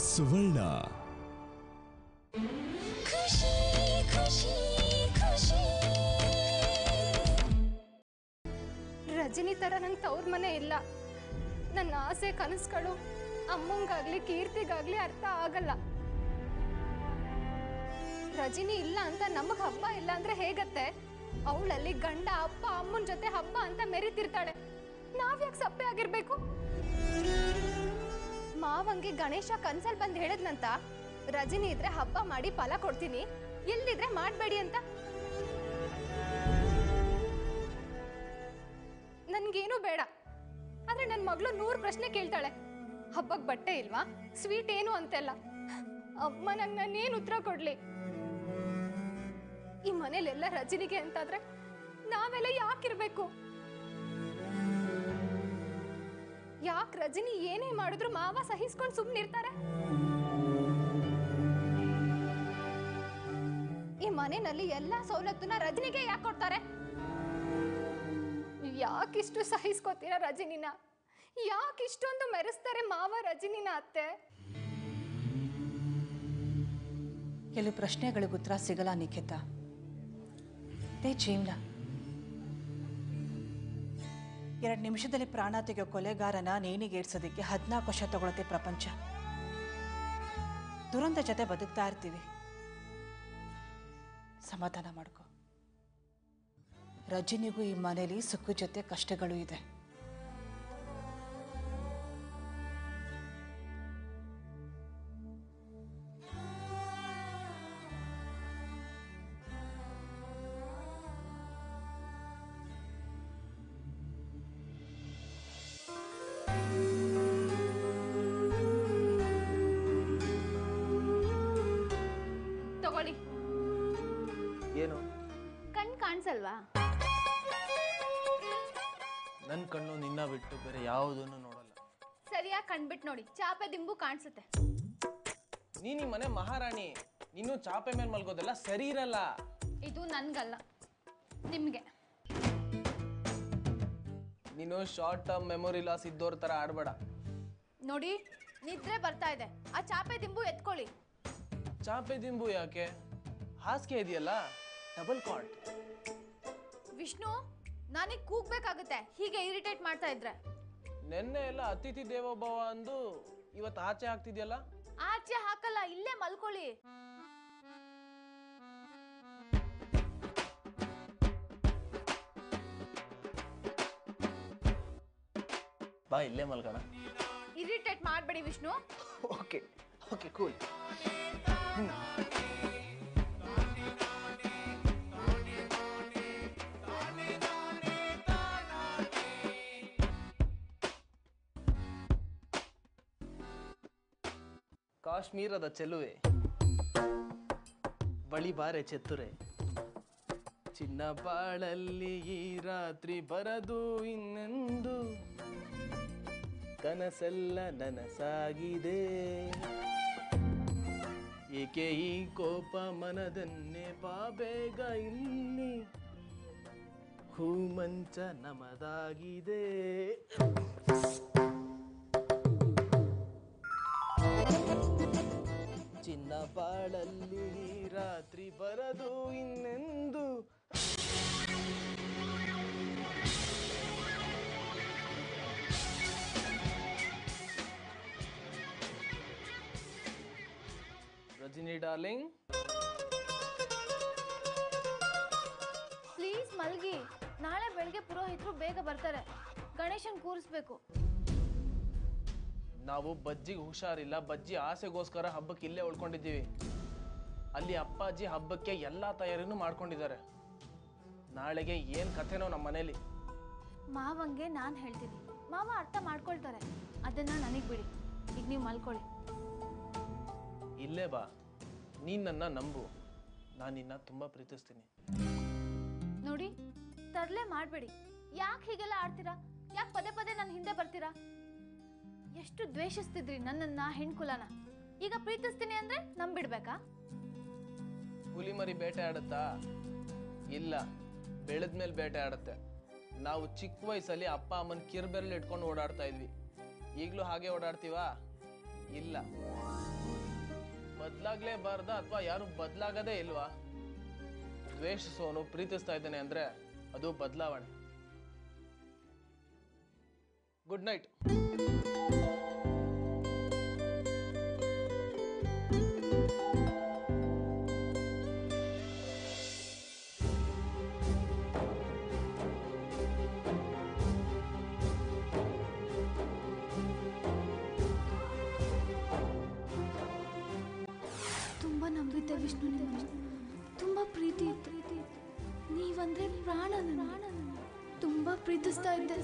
ಸುವರ್ಣ. ಖುಷಿ ಖುಷಿ ಖುಷಿ. ರಜನಿ ತರ ನಂಗೆ ತವ್ರ ಮನೆ ಇಲ್ಲ. ನನ್ನ ಆಸೆ ಕನಸುಗಳು ಅಮ್ಮಂಗಾಗ್ಲಿ ಕೀರ್ತಿಗಾಗ್ಲಿ ಅರ್ಥ ಆಗಲ್ಲ. ರಜನಿ ಇಲ್ಲ ಅಂತ ನಮಗ್ ಹಬ್ಬ ಇಲ್ಲ ಅಂದ್ರೆ ಹೇಗತ್ತೆ? ಅವಳಲ್ಲಿ ಗಂಡ ಅಪ್ಪ ಅಮ್ಮನ ಜೊತೆ ಹಬ್ಬ ಅಂತ ಮೆರಿತಿರ್ತಾಳೆ. ನಾವ್ಯಾಕೆ ಸಪ್ಪೆ ಆಗಿರ್ಬೇಕು? ಮಾವಂಗೆ ಗಣೇಶ ಕನ್ಸಲ್ ಬಂದ್ ಹೇಳದ್ನಂತ, ರಜನಿ ಇದ್ರೆ ಹಬ್ಬ ಮಾಡಿ ಫಲ ಕೊಡ್ತೀನಿ, ಇಲ್ದಿದ್ರೆ ಮಾಡ್ಬೇಡಿ ಅಂತ. ನನ್ಗೇನು ಬೇಡ, ಆದ್ರೆ ನನ್ ಮಗಳು 100 ಪ್ರಶ್ನೆ ಕೇಳ್ತಾಳೆ. ಹಬ್ಬಕ್ ಬಟ್ಟೆ ಇಲ್ವಾ, ಸ್ವೀಟ್ ಏನು ಅಂತೆಲ್ಲ. ಅಮ್ಮ ನಂಗೆ ನಾನೇನು ಉತ್ತರ ಕೊಡ್ಲಿ? ಈ ಮನೇಲೆಲ್ಲ ರಜನಿಗೆ ಅಂತಾದ್ರೆ ನಾವೆಲ್ಲ ಯಾಕಿರ್ಬೇಕು? ಯಾಕೆ ರಜನಿ ಏನೇ ಮಾಡಿದ್ರು ಮಾವ ಸಹಿಸ್ಕೊಂಡು ಸುಮ್ಮನಿರ್ತಾರೆ? ಈ ಮನೆಯಲ್ಲಿ ಎಲ್ಲಾ ಸವಲತ್ತನ್ನ ರಜನಿಗೆ ಯಾಕೆ ಕೊಡ್ತಾರೆ? ಯಾಕಿಷ್ಟು ಸಹಿಸ್ಕೋತೀರ ರಜನಿನ? ಯಾಕಿಷ್ಟೊಂದು ಮೆರೆಸ್ತಾರೆ ಮಾವ ರಜನಿನ ಅತ್ತೆ? ಕೆಲವು ಪ್ರಶ್ನೆಗಳಿಗೆ ಉತ್ತರ ಸಿಗಲ್ಲ ನಿಖಿತಾ. ಜೀವನ 2 ನಿಮಿಷದಲ್ಲಿ ಪ್ರಾಣ ತೆಗೆಯೋ ಕೊಲೆಗಾರನ ನೇಣಿಗೇರ್ಸೋದಕ್ಕೆ 14 ವರ್ಷ ತಗೊಳತ್ತೆ ಪ್ರಪಂಚ. ದುರಂತ ಜೊತೆ ಬದುಕ್ತಾ ಇರ್ತೀವಿ. ಸಮಾಧಾನ ಮಾಡ್ಕೊ. ರಜನಿಗೂ ಈ ಮನೇಲಿ ಸುಖ ಜೊತೆ ಕಷ್ಟಗಳು ಇದೆ. ತಗೊಳ್ಳಿ. ಏನು? ಕಣ್ ಕಾಣಿಸಲ್ವಾ? ನನ್ನ ಕಣ್ಣು ನಿನ್ನ ಬಿಟ್ಟು ಬೇರೆ ಯಾವುದನ್ನು ನೋಡಲ್ಲ. ಸರಿಯಾಗಿ ಕಣ್ಬಿಟ್ಟು ನೋಡಿ, ಚಾಪೆ ದಿಂಬು ಕಾಣಿಸುತ್ತೆ. ನೀನು ಈ ಮನೆ ಮಹಾರಾಣಿ, ನೀನು ಚಾಪೆ ಮೇಲೆ ಮಲ್ಗೋದೆಲ್ಲ ಸರಿ ಇರಲ್ಲ. ಇದು ನನ್ಗಲ್ಲ, ನಿಮ್ಗೆ. ನೀನು ಶಾರ್ಟ್ ಟರ್ಮ್ ಮೆಮೊರಿ ಲಾಸ್ ಇದ್ದೋರ್ ತರ ಆಡ್ಬೇಡ. ನೋಡಿ, ನಿದ್ರೆ ಬರ್ತಾ ಇದೆ, ಆ ಚಾಪೆ ದಿಂಬು ಎತ್ಕೊಳ್ಳಿ. ಚಾಪೆ ದಿಂಬು ಯಾಕೆ? ಹಾಸಿಗೆ ಇದೆಯಲ್ಲ, ಡಬಲ್ ಕಾಟ್. ವಿಷ್ಣು, ನಾನೀಗ ಕೂಗ್ಬೇಕಾಗುತ್ತೆ ಹೀಗೆ ಇರಿಟೇಟ್ ಮಾಡ್ತಾ ಇದ್ರೆ. ನೆನ್ನೆ ಎಲ್ಲ ಅತಿಥಿ ದೇವೋಭವ ಅಂದು ಇವತ್ತು ಆಚೆ ಹಾಕ್ತಿದ್ಯಲ್ಲ? ಆಚೆ ಹಾಕಲ್ಲ, ಇಲ್ಲೇ ಮಲ್ಕೊಳ್ಳಿ. ಬಾ ಇಲ್ಲೇ ಮಲ್ಕೋಣ. ಇರಿಟೇಟ್ ಮಾಡಬೇಡಿ ವಿಷ್ಣು. Okay okay cool. ಕಾಶ್ಮೀರದ ಚೆಲುವೆ, ಬಳಿ ಬಾರೆ ಚೆತ್ತುರೆ, ಚಿನ್ನ ಬಾಳಲ್ಲಿ ಈ ರಾತ್ರಿ ಬರದು ಇನ್ನೆಂದು, ಕನಸೆಲ್ಲ ನನಸಾಗಿದೆ, ಏಕೆ ಈ ಕೋಪ ಮನದನ್ನೇ ಬಾಬೇಗ ಇಲ್ಲಿ, ಹೂಮಂಚ ನಮದಾಗಿದೆ. ಚಿನ್ನ ಬಾಳಲ್ಲಿ ರಾತ್ರಿ ಬರದು ಇನ್ನೆಂದು. ರಜನಿ ಡಾರ್ಲಿಂಗ್, ಪ್ಲೀಸ್ ಮಲ್ಗಿ. ನಾಳೆ ಬೆಳಗ್ಗೆ ಪುರೋಹಿತರು ಬೇಗ ಬರ್ತಾರೆ, ಗಣೇಶನ್ ಕೂರಿಸ್ಬೇಕು. ನಾವು ಬಜ್ಜಿಗೆ ಹುಷಾರಿಲ್ಲ, ಬಜ್ಜಿ ಆಸೆಗೋಸ್ಕರ ಹಬ್ಬಕ್ಕೆ ಇಲ್ಲೇ ಉಳ್ಕೊಂಡಿದ್ದೀವಿ. ಅಲ್ಲಿ ಅಪ್ಪಾಜಿ ಹಬ್ಬಕ್ಕೆ ಎಲ್ಲ ತಯಾರಿನೂ ಮಾಡ್ಕೊಂಡಿದ್ದಾರೆ. ನಾಳೆಗೆ ಏನು ಕಥೆನೋ ನಮ್ಮ ಮನೇಲಿ. ಮಾವಂಗೆ ನಾನು ಹೇಳ್ತೀನಿ, ಮಾವ ಅರ್ಥ ಮಾಡ್ಕೊಳ್ತಾರೆ. ಅದನ್ನ ನನಗೆ ಬಿಡಿ, ಈಗ ನೀವು ಮಲ್ಕೊಳ್ಳಿ. ಇಲ್ಲೇ ಬಾ, ನೀನು ನನ್ನ ನಂಬು, ನಾನು ನಿನ್ನ ತುಂಬ ಪ್ರೀತಿಸ್ತೀನಿ. ನೋಡಿ, ತರಲೆ ಮಾಡಬೇಡಿ. ಯಾಕೆ ಹೀಗೆಲ್ಲ ಆಡ್ತೀರಾ? ಯಾಕೆ ಪದೇ ಪದೇ ನನ್ನ ಹಿಂದೆ ಬರ್ತೀರಾ? ಎಷ್ಟು ದ್ವೇಷಿಸ್ತಿದ್ರಿ ನನ್ನನ್ನ, ಹೆಣ್ಕುಲನ. ಈಗ ಪ್ರೀತಿಸ್ತೀನಿ ಅಂದ್ರೆ ನಂಬಿಡ್ಬೇಕಾ? ಹುಲಿ ಮರಿ ಬೇಟೆ ಆಡುತ್ತಾ? ಇಲ್ಲ, ಬೆಳೆದ್ಮೇಲೆ ಬೇಟೆ ಆಡುತ್ತೆ. ನಾವು ಚಿಕ್ಕ ವಯಸ್ಸಲ್ಲಿ ಅಪ್ಪ ಅಮ್ಮನ ಕಿರ್ಬೆರಳು ಇಟ್ಕೊಂಡು ಓಡಾಡ್ತಾ ಇದ್ವಿ. ಈಗಲೂ ಹಾಗೆ ಓಡಾಡ್ತೀವಾ? ಇಲ್ಲ. ಬದಲಾಗ್ಲೇಬಾರ್ದ ಅಥವಾ ಯಾರು ಬದಲಾಗದೇ ಇಲ್ವಾ? ದ್ವೇಷಿಸೋನು ಪ್ರೀತಿಸ್ತಾ ಇದ್ದಾನೆ ಅಂದ್ರೆ ಅದು ಬದಲಾವಣೆ. Good night. ತುಂಬ ನಂಬಿದ್ದೆ ವಿಷ್ಣು, ತುಂಬ ಪ್ರೀತಿ ಇತ್ತು. ನೀವಂದ್ರೆ ಪ್ರಾಣ, ತುಂಬ ಪ್ರೀತಿಸ್ತಾ ಇದ್ದೆ.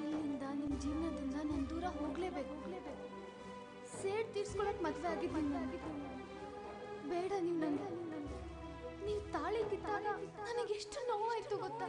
ಇಲ್ಲಿಂದ ನಿಮ್ಮ ಜೀವನದಿಂದ ನಾನು ದೂರ ಹೋಗ್ಲೇಬೇಕು. ಸೇಡ್ ತೀರ್ಸ್ಕೊಳಕ್ ಮದ್ವೆ ಆಗಿದ್ದೀನಿ. ಬೇಡ, ನೀವು ತಾಳಿ ಕಿತ್ತಾಗ ನನಗೆ ಎಷ್ಟು ನೋವಾಯ್ತು ಗೊತ್ತಾ?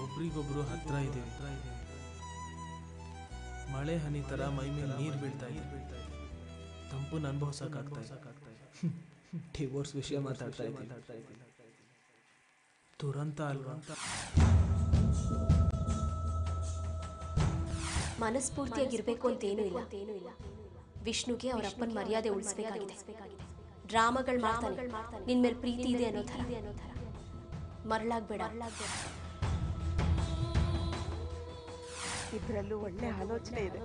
ಒಬ್ರಿಗೊಬ್ರು ಹತ್ರ ಇದ್ದೀವಿ. ಮಳೆ ಹನಿ ತರ ಮೈ ಮೇಲೆ ನೀರು ಬೀಳ್ತಾ ಇದೆ. ತಂಪನ್ನು ಅನುಭವಿಸಕ್ಕಾಗ್ತಾ ಇದೆ. ಡಿವೋರ್ಸ್ ವಿಷಯ ಮಾತಾಡ್ತಾ ಇದ್ದೀನಿ. ದುರಂತ ಅಲ್ವಾ? ಮನಸ್ಫೂರ್ತಿಯಾಗಿರ್ಬೇಕು ಅಂತೇನೂ ಇಲ್ಲ. ವಿಷ್ಣುಗೆ ಅವರ ಅಪ್ಪನ ಮರ್ಯಾದೆ ಉಳಿಸ್ಬೇಕಾಗಿದೆ. ಡ್ರಾಮಾಗಳು ಮಾಡ್ತಾನೆ, ನಿನ್ ಮೇಲೆ ಪ್ರೀತಿ ಇದೆ ಅನ್ನೋ ಥರ. ಮರಳಾಗ್ಬೇಡ. ಇಬ್ಬರಲ್ಲೂ ಒಳ್ಳೆ ಆಲೋಚನೆ ಇದೆ.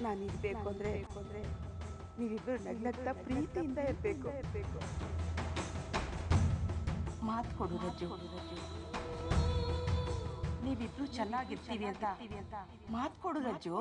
ನಾನಿರ್ಬೇಕು ಅಂದ್ರೆ ನೀವಿಬ್ಬರು ನಗ್ನಗ್ತಾ ಪ್ರೀತಿಯಿಂದ ಇರಬೇಕು. ಮಾತು ಕೊಡು ರಜ್ಜು, ನೀವಿಬ್ರು ಚೆನ್ನಾಗಿರ್ತೀವಿ ಅಂತ ಮಾತು ಕೊಡು ರಜ್ಜು.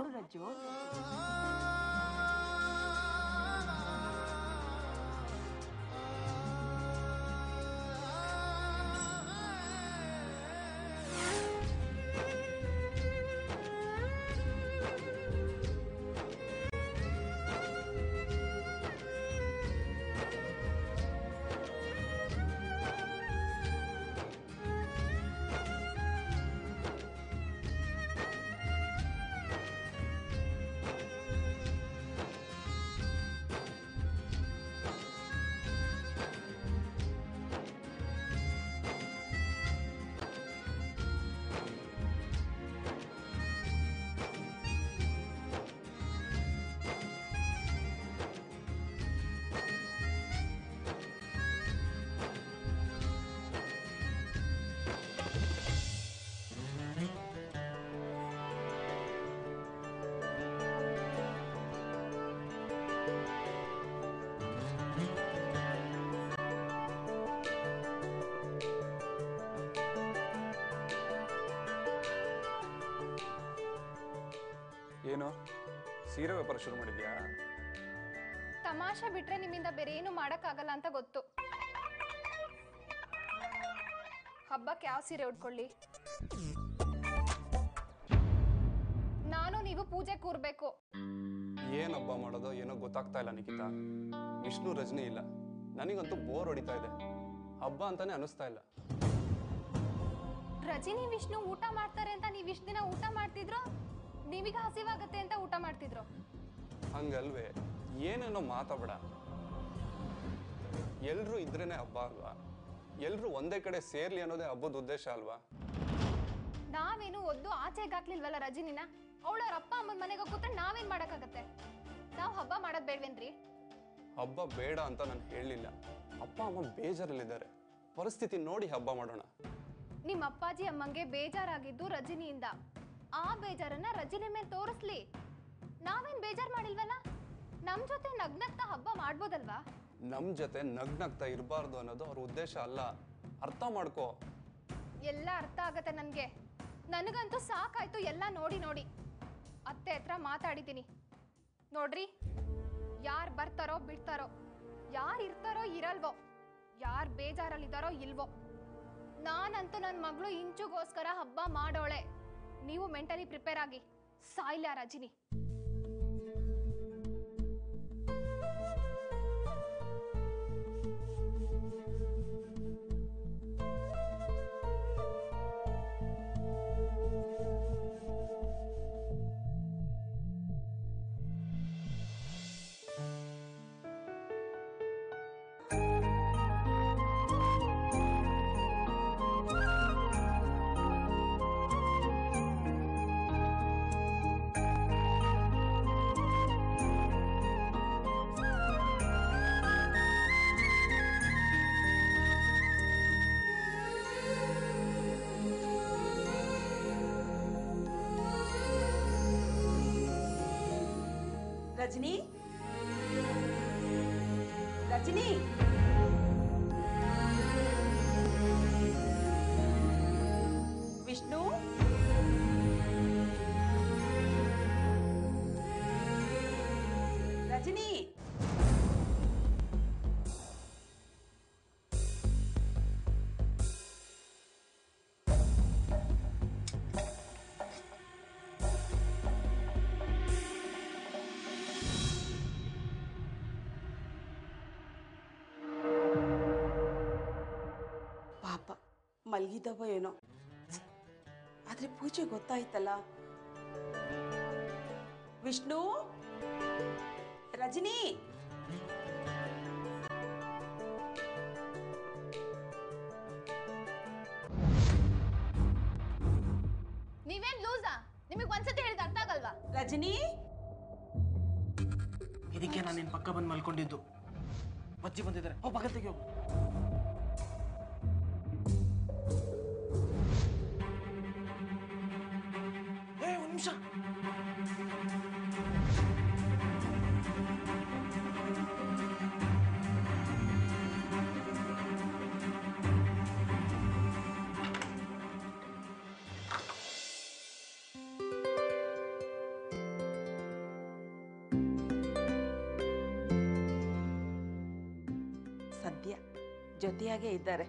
ಏನು ಸೀರೆ ವ್ಯಾಪಾರ ಶುರು ಮಾಡಿದ್ಯಾ? ತಮಾಷೆ ಬಿಟ್ರೆ ನಿಮ್ಮಿಂದ ಬೇರೆ ಏನು ಮಾಡಕ್ಕಾಗಲ್ಲ ಅಂತ ಗೊತ್ತು. ಹಬ್ಬಕ್ಕೆ ಯಾವ ಸೀರೆ ಉಟ್ಕೊಳ್ಳಿ? ನಾನು ನೀವು ಪೂಜೆ ಕೂರ್ಬೇಕು. ಏನ್ ಹಬ್ಬ ಮಾಡೋದು ಏನೋ ಗೊತ್ತಾಗ್ತಾ ಇಲ್ಲ ನಿಖಿತಾ. ವಿಷ್ಣು ರಜನಿ ಇಲ್ಲ, ನನಗಂತೂ ಬೋರ್ ಹೊಡಿತಾ ಇದೆ. ಹಬ್ಬ ಅಂತಾನೆ ಅನಿಸ್ತಾ ಇಲ್ಲ. ರಜನಿ ವಿಷ್ಣು ಊಟ ಮಾಡ್ತಾರೆ ಅಂತ ನೀವ್ ಇಷ್ಟ ದಿನ ಊಟ ಮಾಡ್ತಿದ್ರು, ನೀವೀಗ ಹಸಿವಾಗತ್ತೆ ಅಂತ ಊಟ ಮಾಡ್ತಿದ್ರು. ಹಂಗಲ್ವೇ, ಏನೇನೋ ಮಾತಾಡ. ಎಲ್ರು ಇದ್ರೇನೆ ಹಬ್ಬ ಅಲ್ವಾ? ಎಲ್ರು ಒಂದೇ ಕಡೆ ಸೇರ್ಲಿ ಅನ್ನೋದೇ ಹಬ್ಬದ ಉದ್ದೇಶ ಅಲ್ವಾ? ನಾವೇನು ಒದ್ದು ಆಚೆಗೆ ಹಾಕ್ಲಿಲ್ವಲ್ಲ ರಜನಿನ. ಅವಳವ್ರ ಅಪ್ಪ ಅಮ್ಮನ ಮನೆಗೆ ಕೂತ್ರೆ ನಾವೇನ್ ಮಾಡಕ್ಕಾಗತ್ತೆ? ನಾವ್ ಹಬ್ಬ ಮಾಡೋದ್ ಬೇಡ್ವೇನ್ರಿ? ಹಬ್ಬ ಬೇಡ ಅಂತ ನಾನು ಹೇಳಲಿಲ್ಲ. ಅಪ್ಪ ಅಮ್ಮ ಬೇಜಾರಲ್ಲಿದ್ದಾರೆ, ಪರಿಸ್ಥಿತಿ ನೋಡಿ ಹಬ್ಬ ಮಾಡೋಣ. ನಿಮ್ಮ ಅಪ್ಪಾಜಿ ಅಮ್ಮಂಗೆ ಬೇಜಾರಾಗಿದ್ದು ರಜನಿಯಿಂದ. ಆ ಬೇಜಾರನ್ನ ರಜನಿ ಮೇಲೆ ತೋರಿಸ್ಲಿ. ನಾವೇನ್ ಬೇಜಾರ್ ಮಾಡಿಲ್ವಲ್ಲ? ನಮ್ ಜೊತೆ ನಗ್ನಗ್ತಾ ಹಬ್ಬ ಮಾಡ್ಬೋದಲ್ವಾ? ನಮ್ ಜೊತೆ ನಗ್ನಗ್ತಾ ಇರಬಾರ್ದು ಅನ್ನೋದು ಅವ್ರ ಉದ್ದೇಶ ಅಲ್ಲ, ಅರ್ಥ ಮಾಡ್ಕೋ. ಎಲ್ಲ ಅರ್ಥ ಆಗತ್ತೆ ನನ್ಗೆ. ನನಗಂತೂ ಸಾಕಾಯ್ತು ಎಲ್ಲ ನೋಡಿ ನೋಡಿ. ಅತ್ತೆ ಹತ್ರ ಮಾತಾಡಿದ್ದೀನಿ. ನೋಡ್ರಿ, ಯಾರು ಬರ್ತಾರೋ ಬಿಡ್ತಾರೋ, ಯಾರು ಇರ್ತಾರೋ ಇರಲ್ವೋ, ಯಾರು ಬೇಜಾರಲ್ಲಿದ್ದಾರೋ ಇಲ್ವೋ, ನಾನಂತೂ ನನ್ನ ಮಗಳು ಇಂಚುಗೋಸ್ಕರ ಹಬ್ಬ ಮಾಡೋಳೆ. ನೀವು ಮೆಂಟಲಿ ಪ್ರಿಪೇರ್ ಆಗಿ. ಸಾಯ್ಲ ರಜನಿ. ರಜನಿ, ರಜನಿ, ವಿಷ್ಣು, ರಜನಿ. ಪಾಪ ಮಲಗಿದವ ಏನೋ, ಆದ್ರೆ ಪೂಜೆ ಗೊತ್ತಾಯ್ತಲ್ಲ. ವಿಷ್ಣು, ರಜನಿ, ನೀವೇನ್ ಲೂಸಾ? ನಿಮಗೆ ಒಂದ್ಸತಿ ಹೇಳಿದ ಅರ್ಥ ಆಗಲ್ವಾ? ರಜನಿ, ಇದಕ್ಕೆ ನಾನು ನಿನ್ನ ಪಕ್ಕ ಬಂದು ಮಲ್ಕೊಂಡಿದ್ದು. ಬಜ್ಜಿ ಬಂದಿದ್ದಾರೆ, ಹೋಗಿ ಪಕ್ಕ ತೆಗಿ ಹೋಗು. ಒಂದು ನಿಮಿಷ. ಸದ್ಯ ಜೊತೆಯಾಗೇ ಇದ್ದಾರೆ.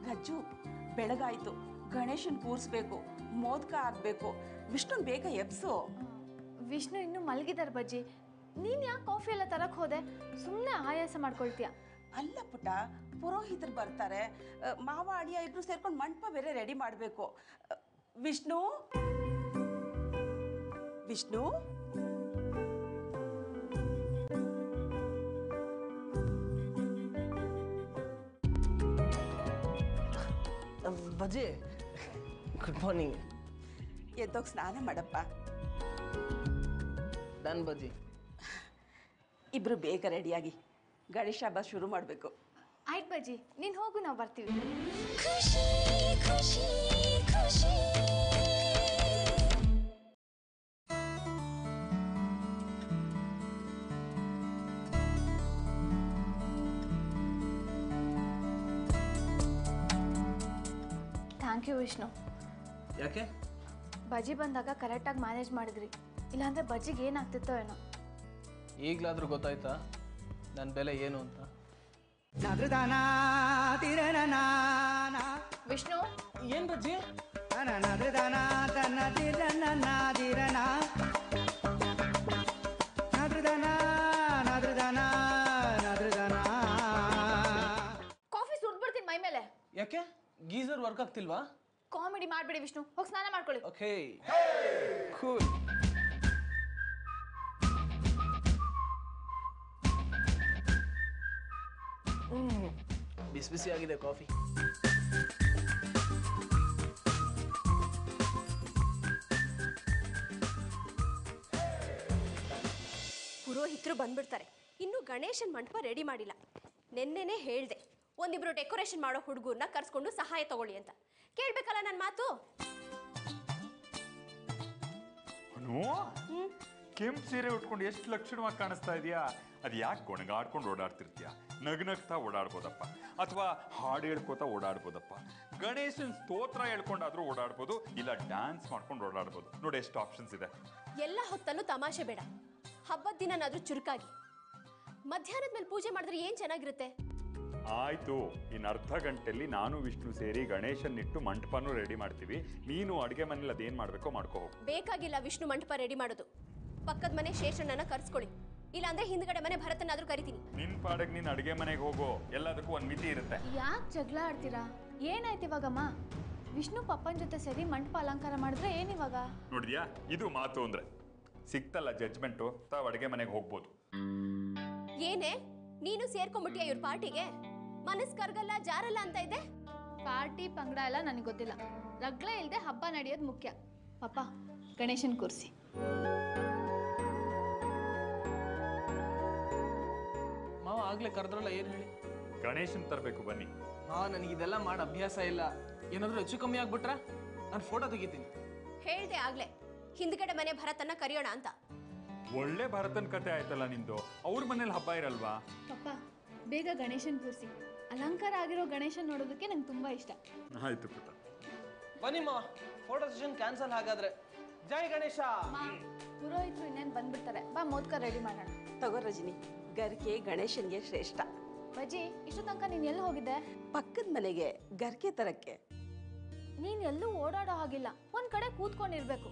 ರಜ್ಜು, ಬೆಳಗಾಯ್ತು, ಗಣೇಶನ್ ಕೂರಿಸ್ಬೇಕು, ಮೋದಕ ಆಗ್ಬೇಕು. ವಿಷ್ಣುನ್ ಬೇಗ ಎಬ್ಸು. ವಿಷ್ಣು ಇನ್ನೂ ಮಲಗಿದಾರೆ ಬಜ್ಜಿ. ನೀನ್ ಯಾಕೆ ಕಾಫಿ ಎಲ್ಲ ತರಕ್ ಹೋದೆ? ಸುಮ್ಮನೆ ಆಯಾಸ ಮಾಡ್ಕೊಳ್ತೀಯ. ಅಲ್ಲ ಪುಟ್ಟ, ಪುರೋಹಿತರು ಬರ್ತಾರೆ, ಮಾವ ಅಳಿಯ ಇಬ್ರು ಸೇರ್ಕೊಂಡು ಮಂಟಪ ಬೇರೆ ರೆಡಿ ಮಾಡಬೇಕು. ವಿಷ್ಣು, ವಿಷ್ಣು, ಬಜ್ಜಿ, ಗುಡ್ ಮಾರ್ನಿಂಗ್. ಎದ್ದೋಗಿ ಸ್ನಾನ ಮಾಡಪ್ಪ. ಡನ್ ಬಜ್ಜಿ. ಇಬ್ರು ಬೇಗ ರೆಡಿಯಾಗಿ ಗಣೇಶ ಹಬ್ಬ ಶುರು ಮಾಡಬೇಕು. ಆಯ್ತು ಬಜ್ಜಿ, ನೀನ್ ಹೋಗು, ನಾವು ಬರ್ತೀವಿ. ಖುಷಿ ಖುಷಿ ಖುಷಿ ಥ್ಯಾಂಕ್ ಯು ವಿಷ್ಣು. ಯಾಕೆ? ಬಜ್ಜಿ ಬಂದಾಗ ಕರೆಕ್ಟಾಗಿ ಮ್ಯಾನೇಜ್ ಮಾಡಿದ್ರಿ. ಇಲ್ಲಾಂದ್ರೆ ಬಜ್ಜಿಗೆ ಏನಾಗ್ತಿತ್ತೋ ಏನೋ. ಈಗಲಾದ್ರೂ ಗೊತ್ತಾಯ್ತಾ ನನ್ನ ಬೆಲೆ ಏನು ಅಂತ? ವಿಷ್ಣು, ಏನ್ ಬಜ್ಜಿ? ಕಾಫಿ ಸುಡ್ಬಿಡ್ತೀನಿ ಮೈ ಮೇಲೆ. ಯಾಕೆ? Geyser work ಆಗ್ತಿಲ್ವಾ? ಕಾಮಿಡಿ ಮಾಡ್ಬೇಡಿ ವಿಷ್ಣು, ಹೋಗಿ ಸ್ನಾನ ಮಾಡ್ಕೊಳ್ಳಿ. Okay, cool. ಬಿಸಿ ಬಿಸಿ ಆಗಿದೆ ಕಾಫಿ. ಪುರೋಹಿತರು ಬಂದ್ಬಿಡ್ತಾರೆ. ಇನ್ನು ಗಣೇಶನ್ ಮಂಟಪ ರೆಡಿ ಮಾಡಿಲ್ಲ. ನೆನ್ನೆನೇ ಹೇಳ್ದೆ, ಒಂದಿಬ್ರು ಡೆಕೋರೇಷನ್ ಮಾಡೋ ಹುಡುಗರನ್ನ ಕರ್ಸ್ಕೊಂಡು ಸಹಾಯ ತಗೊಳ್ಳಿ ಅಂತ. ಕೇಳ್ಬೇಕಲ್ಲ ನನ್ನ ಮಾತು. ಕೆಂಪು ಸೀರೆ ಉಟ್ಕೊಂಡು ಎಷ್ಟು ಲಕ್ಷಣವಾಗಿ ಕಾಣಿಸ್ತಾ ಇದೆಯಾ? ಅದು ಯಾಕೆ ಗೊಣಗಾಡ್ಕೊಂಡು ಓಡಾಡ್ತಿರ್ತೀಯ? ನಗ್ನಗ್ತಾ ಓಡಾಡ್ಬೋದಪ್ಪ, ಅಥವಾ ಹಾಡು ಹೇಳ್ಕೋತಾ ಓಡಾಡ್ಬೋದಪ್ಪ, ಗಣೇಶನ್ ಸ್ತೋತ್ರ ಹೇಳ್ಕೊಂಡಾದ್ರೂ ಓಡಾಡ್ಬೋದು, ಇಲ್ಲ ಡ್ಯಾನ್ಸ್ ಮಾಡ್ಕೊಂಡು ಓಡಾಡ್ಬೋದು. ನೋಡಿ ಎಷ್ಟು ಆಪ್ಷನ್ಸ್ ಇದೆ. ಎಲ್ಲ ಹೊತ್ತಲ್ಲೂ ತಮಾಷೆ ಬೇಡ. ಹಬ್ಬದ ದಿನನಾದ್ರೂ ಚುರುಕಾಗಿ. ಮಧ್ಯಾಹ್ನದ ಮೇಲೆ ಪೂಜೆ ಮಾಡಿದ್ರೆ ಏನ್ ಚೆನ್ನಾಗಿರುತ್ತೆ. ಆಯ್ತು, ಇನ್ನು ಅರ್ಧ ಗಂಟೆಯಲ್ಲಿ ನಾನು ವಿಷ್ಣು ಸೇರಿ ಗಣೇಶನ್ ಇಟ್ಟು ಮಂಟಪನೂ ರೆಡಿ ಮಾಡ್ತೀವಿ. ನೀನು ಅಡುಗೆ ಮನೇಲಿ ಅದೇನ್ ಮಾಡ್ಬೇಕೋ ಮಾಡ್ಕೋ ಹೋಗು. ಬೇಕಾಗಿಲ್ಲ ವಿಷ್ಣು ಮಂಟಪ ರೆಡಿ ಮಾಡೋದು. ಪಕ್ಕದ ಮನೆ ಶೇಷಣ್ಣನ ಕರ್ಸ್ಕೊಳ್ಳಿ, ಇಲ್ಲಾಂದ್ರೆ ಹಿಂದ್ಗಡೆ ಮನೆ ಭರತನಾದ್ರೂ ಕರಿತೀನಿ. ನಿನ್ ಪಾಡಗ್ ನೀನ್ ಅಡುಗೆ ಮನೆಗೆ ಹೋಗೋ, ಎಲ್ಲದಕ್ಕೂ ಒಂದ್ ಮಿತಿ ಇರುತ್ತೆ. ಯಾಕೆ ಜಗಳ ಆಡ್ತೀರಾ? ಏನಾಯ್ತು ಇವಾಗಮ್ಮ? ವಿಷ್ಣು ಪಪ್ಪನ ಜೊತೆ ಸೇರಿ ಮಂಟಪ ಅಲಂಕಾರ ಮಾಡಿದ್ರೆ ಏನಿವಾಗ? ನೋಡಿದ್ಯಾ, ಇದು ಮಾತು ಅಂದ್ರೆ. ಸಿಕ್ತಲ್ಲ ಜಡ್ಜ್ಮೆಂಟು, ತಾವ್ ಅಡುಗೆ ಮನೆಗೆ ಹೋಗ್ಬೋದು. ಏನೇ ನೀನು ಸೇರ್ಕೊಂಡ್ಬಿಟ್ಟಿಯ ಇವ್ರ ಪಾರ್ಟಿಗೆ? ಮನಸ್ ಕರ್ಗಲ್ಲ ಜಾರಲ್ಲ ಅಂತ ಇದೆ. ಪಾರ್ಟಿ ಪಂಗಡ ಎಲ್ಲ ನನಗೆ ಗೊತ್ತಿಲ್ಲ. ರಗ್ಳೆ ಇಲ್ಲದೆ ಹಬ್ಬ ನಡೆಯೋದು ಮುಖ್ಯ. ಪಾಪ ಗಣೇಶನ್ ಕೂರಿಸಿ. ಮಾವ ಆಗ್ಲೇ ಕರೆದ್ರಲ್ಲ, ಏನ್ ಹೇಳಿ? ಗಣೇಶನ್ ತರಬೇಕು ಬನ್ನಿ. ಮಾವ ನನಗೆ ಇದೆಲ್ಲ ಮಾಡಿ ಅಭ್ಯಾಸ ಇಲ್ಲ. ಏನಾದ್ರೂ ಹೆಚ್ಚು ಕಮ್ಮಿ ಆಗ್ಬಿಟ್ರ ನಾನು ಫೋಟೋ ತೆಗಿತೀನಿ. ಹೇಳ್ದೆ ಆಗ್ಲೇ ಹಿಂದ್ಗಡೆ ಮನೆ ಭರತನ್ನ ಕರಿಯೋಣ ಅಂತ. ಒಳ್ಳೆ ಭರತನ್ ಕತೆ ಆಯ್ತಲ್ಲ ನಿಂದು. ಅವ್ರ ಮನೇಲಿ ಹಬ್ಬ ಇರಲ್ವಾ? ಪಾಪ ಬೇಗ ಗಣೇಶನ್ ಕೂರಿಸಿ. ಅಲಂಕಾರ ಆಗಿರೋ ಗಣೇಶನ್ ನೋಡೋದಕ್ಕೆ ನಂಗೆ ತುಂಬಾ ಇಷ್ಟ. ಆಯ್ತು ಪುಟ್ಟ, ಬನ್ನಿ ಮಾವ, ಫೋಟೋ ಸೆಷನ್ ಕ್ಯಾನ್ಸಲ್ ಹಾಗಾದ್ರೆ. ಜೈ ಗಣೇಶ. ಪುರೋಹಿತರು ಇನ್ನೇನು ಬಂದ್ಬಿಡ್ತಾರೆ. ಬಾ ಮೋದ್ಕ ರೆಡಿ ಮಾಡೋಣ. ತಗೋ ರಜನಿ, ಗರ್ಕೆ ಗಣೇಶನ್ಗೆ ಶ್ರೇಷ್ಠ. ಬಜ್ಜಿ, ಇಷ್ಟು ತನಕ ನೀನು ಎಲ್ಲಿ ಹೋಗಿದ್ದೆ? ಪಕ್ಕದ ಮನೆಗೆ ಗರ್ಕೆ ತರಕ್ಕೆ. ನೀನು ಎಲ್ಲೂ ಓಡಾಡೋ ಹಾಗಿಲ್ಲ, ಒಂದ್ ಕಡೆ ಕೂತ್ಕೊಂಡಿರ್ಬೇಕು.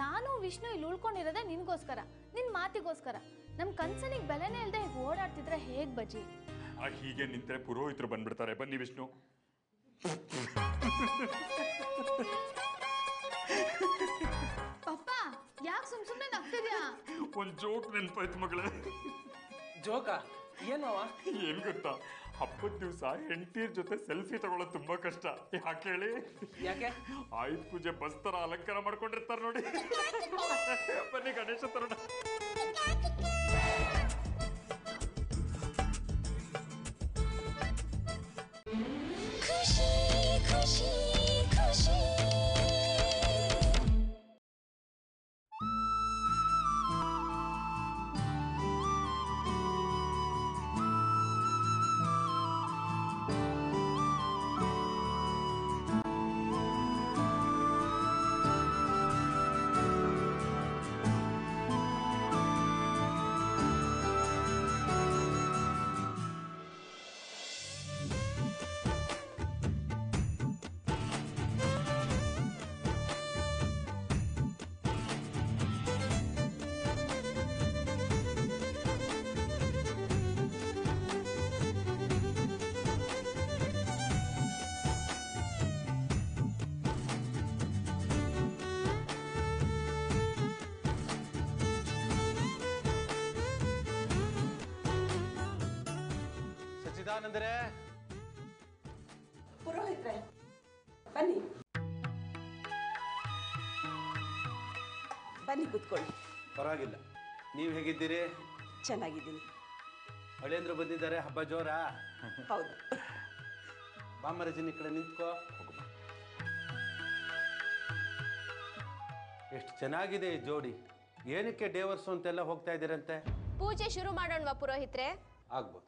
ನಾನು ವಿಷ್ಣು ಇಲ್ಲಿ ಉಳ್ಕೊಂಡಿರೋದೇ ನಿನ್ಗೋಸ್ಕರ, ನಿನ್ ಮಾತಿಗೋಸ್ಕರ. ನಮ್ ಕನ್ಸನಿಗೆ ಬೆಲೆನೇ ಇಲ್ಲದೆ ಹೀಗೆ ಓಡಾಡ್ತಿದ್ರೆ ಹೇಗ್ ಬಜ್ಜಿ? ಹೀಗೆ ನಿಂತ್ರೆ ಪುರೋಹಿತರು ಬಂದ್ಬಿಡ್ತಾರೆ. ಬನ್ನಿ ವಿಷ್ಣು. ಪಪ್ಪ ಯಾಕೆ ಸುಮ್ನೆ ನಗ್ತಿದ್ಯಾ? ಒಂದ್ ಜೋಕ್ ನೆನ್ಪಾಯ್ತು ಮಗಳೇ. ಜೋಕ ಏನ್ ಮಾವ? ಏನ್ ಗೊತ್ತಾ, ಹಬ್ಬದ ದಿವಸ ಹೆಂಡತಿಯರ್ ಜೊತೆ ಸೆಲ್ಫಿ ತಗೊಳ್ಳೋದು ತುಂಬಾ ಕಷ್ಟ. ಯಾಕೆ ಹೇಳಿ? ಯಾಕೆ? ಆಯುಧ ಪೂಜೆ ಬಸ್ ತರ ಅಲಂಕಾರ ಮಾಡ್ಕೊಂಡಿರ್ತಾರ ನೋಡಿ. ಬನ್ನಿ ಗಣೇಶ ತರೋಣ. ಖುಷಿ ಖುಷಿ ಖುಷಿ ಸಚ್ಚಿದಾನಂದರೆ, ಪುರೋಹಿತ್ರೆ ಬನ್ನಿ, ಬನ್ನಿ ಕೂತ್ಕೊಳ್ಳಿ. ಪರವಾಗಿಲ್ಲ. ನೀವು ಹೇಗಿದ್ದೀರಿ? ಚೆನ್ನಾಗಿದ್ದೀನಿ. ಹಳೇಂದ್ರ ಬಂದಿದ್ದಾರೆ, ಹಬ್ಬ ಜೋರಾ? ಹೌದು. ಬಾಮರಜನ್ ಈ ಕಡೆ ನಿಂತ್ಕೋ. ಎಷ್ಟು ಚೆನ್ನಾಗಿದೆ ಈ ಜೋಡಿ. ಏನಕ್ಕೆ ಡೇವರ್ಸು ಅಂತೆಲ್ಲ ಹೋಗ್ತಾ ಇದ್ದೀರಂತೆ? ಪೂಜೆ ಶುರು ಮಾಡೋಣವಾ ಪುರೋಹಿತ್ರೆ? ಆಗ್ಬೋದು.